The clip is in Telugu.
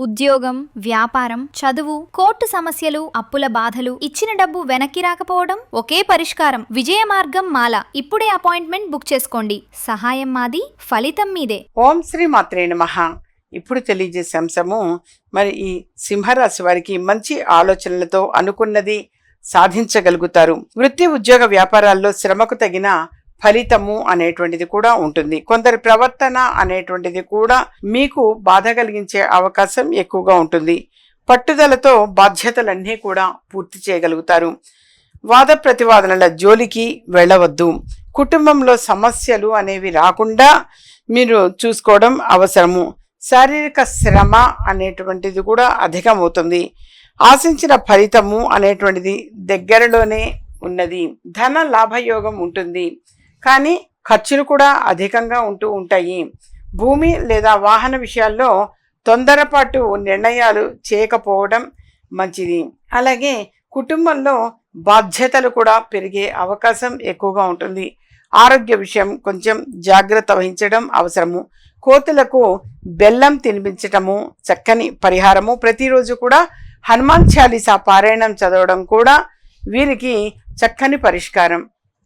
ఉద్యోగం, వ్యాపారం, చదువు, కోర్టు సమస్యలు, అప్పుల బాధలు, ఇచ్చిన డబ్బు వెనక్కి రాకపోవడం ఒకే పరిష్కారం. విజయ మార్గం మాల. ఇప్పుడే అపాయింట్మెంట్ బుక్ చేసుకోండి. సహాయం మాది, ఫలితం మీదే. ఓం శ్రీ మాత్రే నమః. ఇప్పుడు తెలియజేసే అంశము, మరి ఈ సింహరాశి వారికి మంచి ఆలోచనలతో అనుకున్నది సాధించగలుగుతారు. వృత్తి, ఉద్యోగ, వ్యాపారాల్లో శ్రమకు తగిన ఫలితము అనేటువంటిది కూడా ఉంటుంది. కొందరి ప్రవర్తన అనేటువంటిది కూడా మీకు బాధ కలిగించే అవకాశం ఎక్కువగా ఉంటుంది. పట్టుదలతో బాధ్యతలన్నీ కూడా పూర్తి చేయగలుగుతారు. వాద ప్రతివాదనల జోలికి వెళ్ళవద్దు. కుటుంబంలో సమస్యలు అనేవి రాకుండా మీరు చూసుకోవడం అవసరము. శారీరక శ్రమ అనేటువంటిది కూడా అధికమవుతుంది. ఆశించిన ఫలితము అనేటువంటిది దగ్గరలోనే ఉన్నది. ధన లాభయోగం ఉంటుంది, కానీ ఖర్చులు కూడా అధికంగా ఉంటూ ఉంటాయి. భూమి లేదా వాహన విషయాల్లో తొందరపాటు నిర్ణయాలు చేయకపోవడం మంచిది. అలాగే కుటుంబంలో బాధ్యతలు కూడా పెరిగే అవకాశం ఎక్కువగా ఉంటుంది. ఆరోగ్య విషయం కొంచెం జాగ్రత్త వహించడం అవసరము. కోతులకు బెల్లం తినిపించటము చక్కని పరిహారము. ప్రతిరోజు కూడా హనుమాన్ చాలీసా పారాయణం చదవడం కూడా వీరికి చక్కని పరిష్కారం.